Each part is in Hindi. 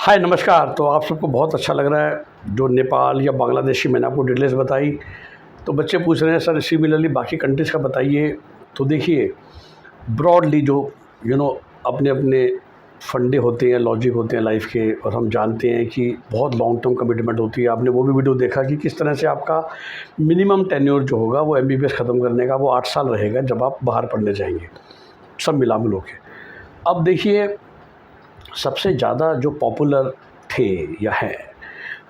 हाय नमस्कार। तो आप सबको बहुत अच्छा लग रहा है जो नेपाल या बांग्लादेश की मैंने आपको डिटेल्स बताई। तो बच्चे पूछ रहे हैं सर सिमिलरली बाकी कंट्रीज़ का बताइए। तो देखिए ब्रॉडली जो अपने अपने फंडे होते हैं, लॉजिक होते हैं लाइफ के, और हम जानते हैं कि बहुत लॉन्ग टर्म कमिटमेंट होती है। आपने वो भी वीडियो देखा कि किस तरह से आपका मिनिमम टेन्योर जो होगा वो एमबीबीएस ख़त्म करने का वो 8 साल रहेगा जब आप बाहर पढ़ने जाएंगे, सब मिला मिलो के। अब देखिए सबसे ज़्यादा जो पॉपुलर थे या हैं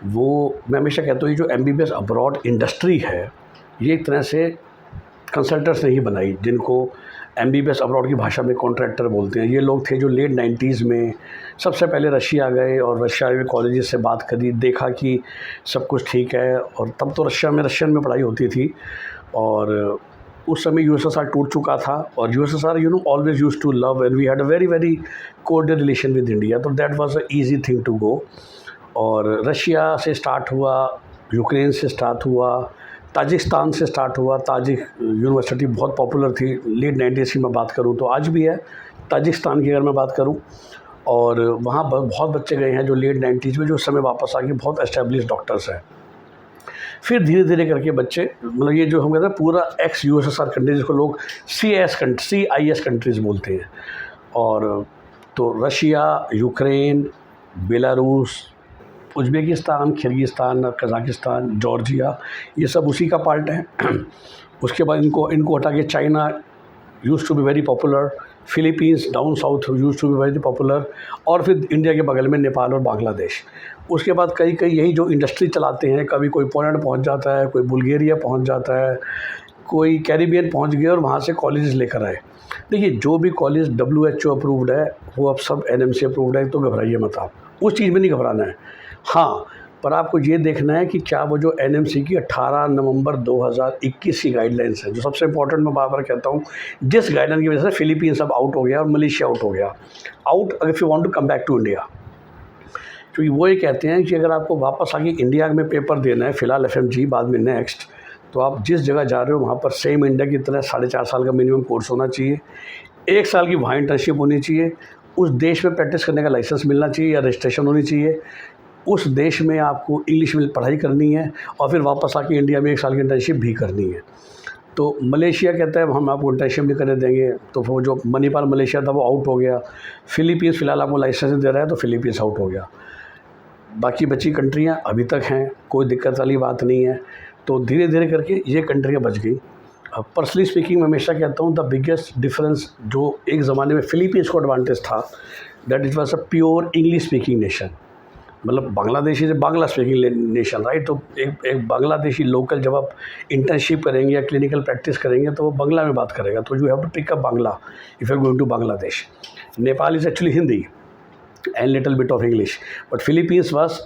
वो, मैं हमेशा कहता हूँ ये जो एमबीबीएस अब्रॉड इंडस्ट्री है ये एक तरह से कंसल्टेंट्स ने ही बनाई, जिनको एमबीबीएस अब्रॉड की भाषा में कॉन्ट्रैक्टर बोलते हैं। ये लोग थे जो लेट 90s में सबसे पहले रशिया गए और रशिया में कॉलेजेस से बात करी, देखा कि सब कुछ ठीक है। और तब तो रशियन में पढ़ाई होती थी और उस समय यूएसएसआर टूट चुका था और USSR always used to love and we had a very very cordial relation with India. तो that was a easy thing to go. और रशिया से स्टार्ट हुआ, यूक्रेन से स्टार्ट हुआ, ताजिकिस्तान से स्टार्ट हुआ। ताजिक यूनिवर्सिटी बहुत पॉपुलर थी लेट 90s की मैं बात करूँ तो, आज भी है ताजिकिस्तान की अगर मैं बात करूँ। और वहाँ बहुत बच्चे गए हैं जो लेट 90s में, जो उस समय वापस आके बहुत एस्टेब्लिश डॉक्टर्स हैं। फिर धीरे धीरे करके बच्चे, मतलब ये जो हम कहते हैं पूरा एक्स यूएसएसआर कंट्री जिसको लोग CIS कंट्रीज़ बोलते हैं, और तो Russia, Ukraine, Belarus, Uzbekistan, Kyrgyzstan, Kazakhstan, Georgia, ये सब उसी का पार्ट है। उसके बाद इनको हटा के China used to be very popular, Philippines down south used to be very popular, और फिर इंडिया के बगल में नेपाल और बांग्लादेश। उसके बाद कई यही जो इंडस्ट्री चलाते हैं, कभी कोई पोलैंड पहुंच जाता है, कोई बुल्गारिया पहुंच जाता है, कोई कैरिबियन पहुंच गया और वहाँ से कॉलेजेस लेकर आए। देखिए जो भी कॉलेज WHO अप्रूव्ड है वो अब सब NMC अप्रूव्ड है, तो घबराइए मत आप, उस चीज़ में नहीं घबराना है। हाँ, पर आपको ये देखना है कि क्या वो जो NMC की 18 नवंबर 2021 की गाइडलाइंस है, जो सबसे इंपॉर्टेंट मैं बार बार कहता हूँ, जिस गाइडलाइन की वजह से फिलीपींस अब आउट हो गया और मलेशिया आउट हो गया, अगर you want to come back to India. क्योंकि वो ये कहते हैं कि अगर आपको वापस आके इंडिया में पेपर देना है, फ़िलहाल FMG बाद में नेक्स्ट, तो आप जिस जगह जा रहे हो वहाँ पर सेम इंडिया की तरह 4.5 साल का मिनिमम कोर्स होना चाहिए, 1 साल की वहाँ इंटर्नशिप होनी चाहिए, उस देश में प्रैक्टिस करने का लाइसेंस मिलना चाहिए या रजिस्ट्रेशन होनी चाहिए, उस देश में आपको इंग्लिश में पढ़ाई करनी है और फिर वापस आके इंडिया में 1 साल की इंटर्नशिप भी करनी है। तो मलेशिया कहता है हम आपको इंटर्नशिप नहीं करने देंगे, तो वो जो मणिपाल मलेशिया था वो आउट हो गया। फिलीपींस फ़िलहाल आपको लाइसेंस दे रहा है तो फिलीपींस आउट हो गया। बाकी बची कंट्रियाँ अभी तक हैं, कोई दिक्कत वाली बात नहीं है। तो धीरे धीरे करके ये कंट्रियाँ बच गई। पर्सनली स्पीकिंग मैं हमेशा कहता हूँ द बिगेस्ट डिफरेंस जो एक ज़माने में फिलीपींस को एडवांटेज था, that it was a pure English speaking nation. मतलब Bangladesh is Bangla speaking nation, right. तो एक बांग्लादेशी लोकल जब आप इंटर्नशिप करेंगे या क्लिनिकल प्रैक्टिस करेंगे तो वो बांग्ला में बात करेगा, तो you have to pick up Bangla if you are going to Bangladesh. Nepal is actually Hindi and little bit of English, but Philippines was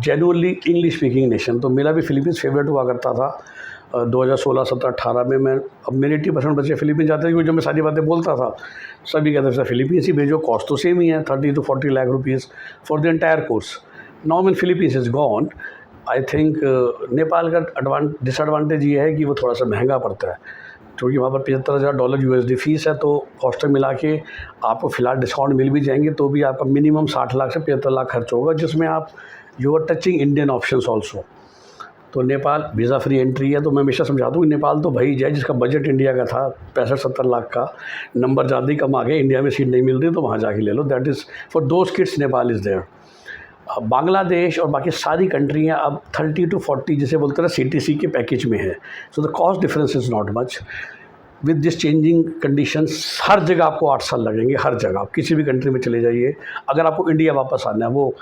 genuinely English speaking nation. तो मेरा भी फिलीपींस फेवरेट हुआ करता था 2016, 17, 18 में। मैं अब मेरे 80% बच्चे फिलीपींस जाते थे, क्योंकि जब मैं सारी बातें बोलता था सभी कहते थे फिलीपींस ही भेजो, कॉस्ट तो सेम ही है, 30 to 40 lakh rupees for the entire course. Now when Philippines is gone, I think Nepal का डिसएडवांटेज ये है कि वो थोड़ा सा महंगा पड़ता है, क्योंकि वहाँ पर $75,000 USD फ़ीस है। तो कॉस्ट मिला के आपको फ़िलहाल डिस्काउंट मिल भी जाएंगे तो भी आपका मिनिमम 60 लाख से 75 लाख खर्च होगा, जिसमें आप you are touching Indian options also. तो नेपाल वीज़ा फ्री एंट्री है। तो मैं हमेशा समझाता हूँ नेपाल तो भाई जाए जिसका बजट इंडिया का था 65-70 लाख का, नंबर ज़्यादा ही कम आ गए, इंडिया में सीट नहीं मिल रही तो वहाँ जाके ले लो। That is for those kids Nepal is there. Bangladesh और बाकी सारी कंट्रियाँ अब 30 to 40 जिसे बोलते हैं CTC के पैकेज में है। So the cost difference is not much with this changing conditions. हर जगह आपको 8 साल लगेंगे, हर जगह आप किसी भी कंट्री में चले जाइए। अगर आपको इंडिया वापस आना है, वो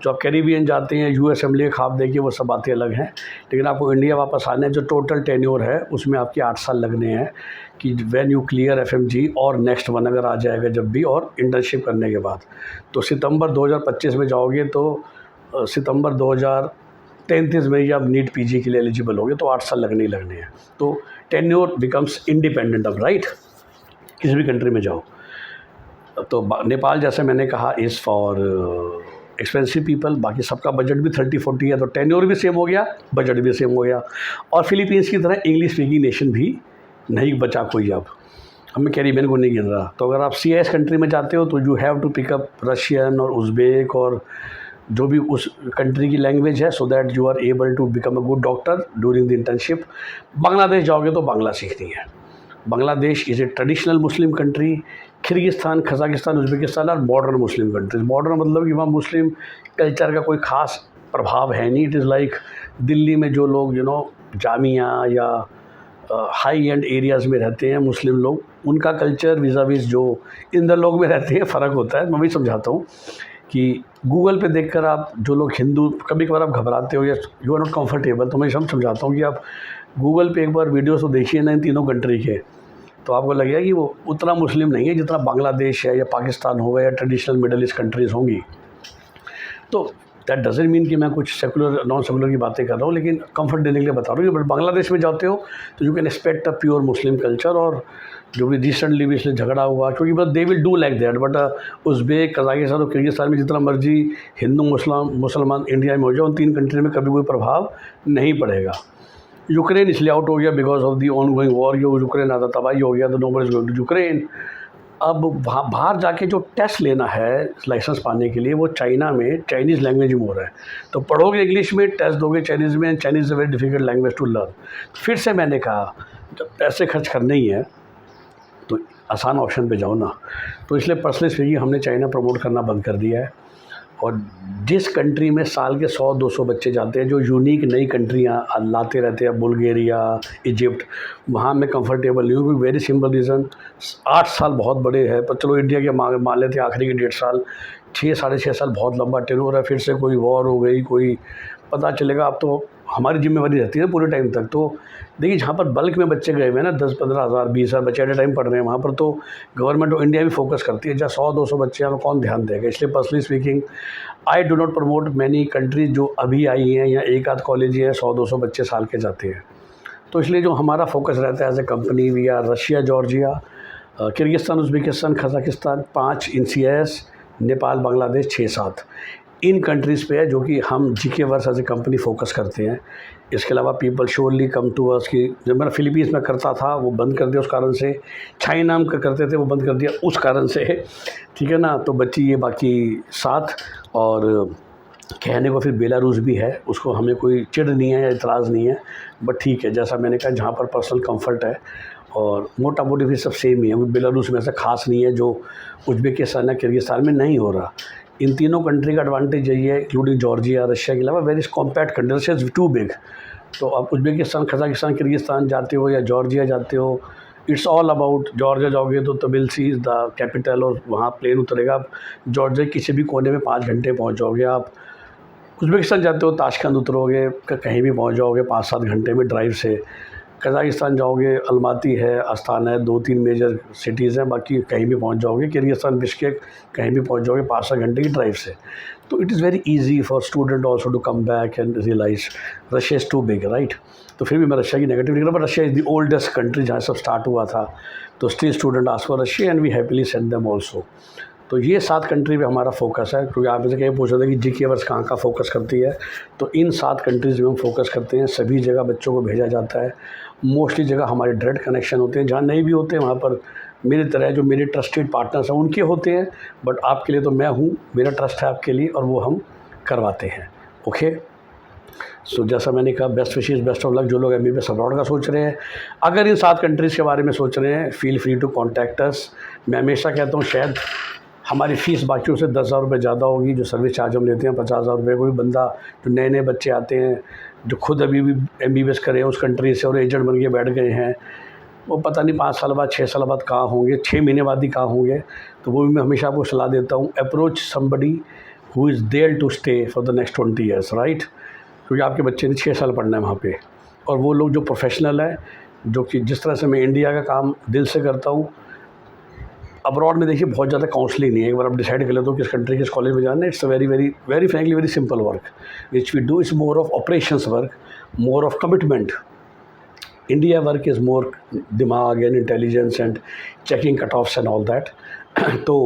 जो आप कैरिबियन जाते हैं US असेंबली ख्वाब देखिए, वो सब बातें अलग हैं, लेकिन आपको इंडिया वापस आना है, जो टोटल टेन्योर है उसमें आपके 8 साल लगने हैं कि व्हेन यू क्लियर FMG और नेक्स्ट वन अगर आ जाएगा जब भी, और इंटर्नशिप करने के बाद। तो सितंबर 2025 में जाओगे तो सितंबर 2033 में ही आप नीट PG के लिए एलिजिबल होगे, तो 8 साल लगने ही लगने हैं। तो टेन्योर बिकम्स इंडिपेंडेंट अब, राइट, किसी भी कंट्री में जाओ। तो नेपाल जैसे मैंने कहा इज़ फॉर एक्सपेंसिव पीपल, बाकी सबका बजट भी 30-40 है, तो टेन्योर भी सेम हो गया, बजट भी सेम हो गया। और फिलीपींस की तरह इंग्लिश स्पीकिंग नेशन भी नहीं बचा कोई अब मैं कैरिबियन को नहीं गिन रहा। तो अगर आप CIS कंट्री में जाते हो तो you have to pick up Russian और उज़्बेक और जो भी उस कंट्री की लैंग्वेज है, so that you are able to become a good doctor during the internship. Bangladesh जाओगे तो बांग्ला सीखनी है। Bangladesh is a traditional Muslim country. Kyrgyzstan, Kazakhstan, Uzbekistan are modern Muslim countries. Modern मतलब कि वहाँ मुस्लिम कल्चर का कोई ख़ास प्रभाव है नहीं। इट इज़ लाइक दिल्ली में जो लोग जामिया या हाई एंड एरियाज़ में रहते हैं मुस्लिम लोग, उनका कल्चर वीज़ा वीज़ जो इंदर लोग में रहते हैं फ़र्क होता है। मैं भी समझाता हूँ कि गूगल पे देखकर आप जो लोग हिंदू, कभी कभार आप घबराते हो या यू आर नॉट कंफर्टेबल, तो मैं समझाता हूँ कि आप गूगल पे एक बार वीडियोस तो देखिए ना इन तीनों कंट्री के, तो आपको लगेगा कि वो उतना मुस्लिम नहीं है जितना बांग्लादेश है या पाकिस्तान होगा या ट्रेडिशनल मिडल ईस्ट कंट्रीज़ होंगी। तो दैट डजेंट मीन कि मैं कुछ सेकुलर नॉन सेकुलर की बातें कर रहा हूँ, लेकिन कंफर्ट देने के लिए बता रहा हूँ कि बट बांग्लादेश में जाते हो तो you can expect a pure Muslim culture. और जो भी रिसेंटली भी इसलिए झगड़ा हुआ, क्योंकि but they will do like that, but Uzbek, Kazakhstan और किर्गिस्तान में जितना मर्जी हिंदू मुसलमान इंडिया में हो जाए, उन तीन कंट्री में कभी कोई प्रभाव नहीं पड़ेगा। यूक्रेन इसलिए आउट हो गया because of the ongoing war. Ukraine आधा तबाही हो गया, तो nobody is going to Ukraine. अब वहाँ बाहर जाके जो टेस्ट लेना है लाइसेंस पाने के लिए, वो चाइना में चाइनीज़ लैंग्वेज में हो रहा है। तो पढ़ोगे इंग्लिश में, टेस्ट दोगे चाइनीज़ में, and Chinese is a very difficult language to learn. फिर से मैंने कहा जब पैसे खर्च करने ही है तो आसान ऑप्शन पे जाओ ना। तो इसलिए पर्सनली स्पीकिंग हमने चाइना प्रमोट करना बंद कर दिया है। और जिस कंट्री में साल के 100-200 बच्चे जाते हैं, जो यूनिक नई कंट्रियाँ लाते रहते हैं, बुल्गारिया, इजिप्ट, वहाँ मैं कंफर्टेबल नहीं हूँ। क्योंकि वेरी सिंपल रीज़न, 8 साल बहुत बड़े हैं, पर चलो इंडिया के मान लेते हैं आखिरी के 1.5 साल, 6-6.5 साल बहुत लंबा टेन्योर है। फिर से कोई वॉर हो गई, कोई पता चलेगा। अब तो हमारी जिम्मेवारी रहती है पूरे टाइम तक। तो देखिए जहाँ पर बल्क में बच्चे गए हुए हैं ना, 10-15 हज़ार 20 हज़ार बच्चे एट ए टाइम पढ़ रहे हैं, वहाँ पर तो गवर्नमेंट ऑफ इंडिया भी फोकस करती है। जहाँ 100-200 बच्चे हैं, कौन ध्यान देगा। इसलिए personally speaking I do not promote many countries जो अभी आई हैं, या एक आध कॉलेज हैं 100-200 बच्चे साल के जाते हैं। तो इसलिए जो हमारा फोकस रहता है as a company, we are Russia, Georgia, Kyrgyzstan, Uzbekistan, Kazakhstan 5 in CIS, Nepal, Bangladesh 6-7 in countries पे है जो कि हम GK works as a company focus करते हैं। इसके अलावा people surely come to us कि जब मैं फ़िलीपींस में करता था वो बंद कर दिया उस कारण से, चाइना में करते थे वो बंद कर दिया उस कारण से, ठीक है ना। तो बच्ची ये बाकी 7, और कहने को फिर बेलारूस भी है, उसको हमें कोई चिढ़ नहीं है या इतराज़ नहीं है, बट ठीक है जैसा मैंने कहा जहाँ पर पर्सनल कंफर्ट है, और मोटा मोटी भी सब सेम ही है। बेलारूस में ऐसा खास नहीं है जो उज़्बेकिस्तान या किर्गिस्तान में नहीं हो रहा। इन तीनों कंट्री का एडवांटेज यही है, इंक्लूडिंग जॉर्जिया, रशिया के अलावा very compact country, Russia is too big. तो आप उज़्बेकिस्तान, कज़ाकिस्तान, किर्गिस्तान जाते हो या जॉर्जिया जाते हो, इट्स ऑल अबाउट, जॉर्जिया जाओगे तो तबिलसी इज़ द कैपिटल, और वहाँ प्लेन उतरेगा, आप जॉर्जिया किसी भी कोने में 5 घंटे पहुँच जाओगे। आप उज़्बेकिस्तान जाते हो, ताशकंद उतरोगे, कहीं भी पहुँच जाओगे 5-7 घंटे में ड्राइव से। कज़ाकिस्तान जाओगे, अलमाती है, अस्ताना है, 2-3 मेजर सिटीज़ हैं, बाकी कहीं भी पहुंच जाओगे। किर्गिस्तान, बिश्केक, कहीं भी पहुंच जाओगे 5-7 घंटे की ड्राइव से। तो it is very easy for student also to come back and realise Russia is too big, right. तो फिर भी मैं रशिया की नेगेटिव नहीं कर रहा, but Russia is the oldest country जहाँ सब स्टार्ट हुआ था। तो still student ask for Russia and we happily send them also. तो ये 7 कंट्री पे हमारा फोकस है। क्योंकि आप मुझे कहीं पूछ रहे थे कि GK वर्क्स कहाँ फोकस करती है, तो इन 7 कंट्रीज़ में हम फोकस करते हैं। सभी जगह बच्चों को भेजा जाता है। मोस्टली जगह हमारे डायरेक्ट कनेक्शन होते हैं, जहाँ नहीं भी होते वहाँ पर मेरी तरह जो मेरे ट्रस्टेड पार्टनर्स हैं उनके होते हैं। बट आपके लिए तो मैं हूँ, मेरा ट्रस्ट है आपके लिए, और वो हम करवाते हैं। ओके, सो जैसा मैंने कहा, best wishes, best of luck जो लोग MBBS अब्रॉड का सोच रहे हैं। अगर इन 7 कंट्रीज़ के बारे में सोच रहे हैं, feel free to contact us. मैं हमेशा कहता हूँ शायद हमारी फ़ीस बाकियों से 10,000 रुपये ज़्यादा होगी। जो सर्विस चार्ज हम लेते हैं 50,000 रुपये। कोई बंदा जो नए बच्चे आते हैं, जो खुद अभी भी MBBS करे हैं उस कंट्री से और एजेंट बन के बैठ गए हैं, वो पता नहीं 5 साल बाद 6 साल बाद कहाँ होंगे, 6 महीने बाद ही कहाँ होंगे। तो वो भी मैं हमेशा आपको सलाह देता हूँ, approach somebody who is there to stay for the next 20 years, right. क्योंकि आपके बच्चे ने 6 साल पढ़ना है वहाँ पे। और वो लोग जो प्रोफेशनल है, जो कि जिस तरह से मैं इंडिया का काम दिल से करता हूँ, अब्रॉड में देखिए बहुत ज़्यादा काउंसलिंग नहीं है। एक बार आप डिसाइड कर लेते हो किस कंट्री किस कॉलेज में जाना है, it's very very very frankly very simple work which we do. It's more of operations work, more of commitment. India work is more दिमाग and intelligence and checking cut offs and all that. तो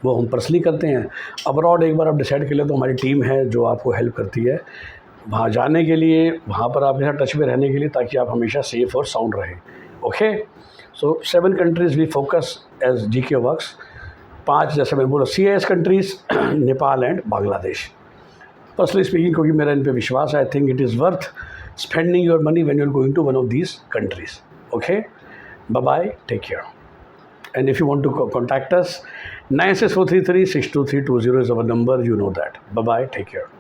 वो हम पर्सनली करते हैं। अब्रॉड एक बार आप डिसाइड कर ले तो हमारी टीम है जो आपको हेल्प करती है वहाँ जाने के लिए, वहाँ पर आपके साथ टच में रहने के लिए, ताकि आप हमेशा सेफ़ और साउंड रहें। Okay, so 7 countries we focus as GK works. 5 जैसे मैंने बोला CIS countries, Nepal and Bangladesh. Personally speaking, क्योंकि मेरा इन पे विश्वास है, I think it is worth spending your money when you are going to one of these countries. Okay, bye bye, take care. And if you want to contact us, 96433 62320 is our number. You know that. Bye bye. Take care.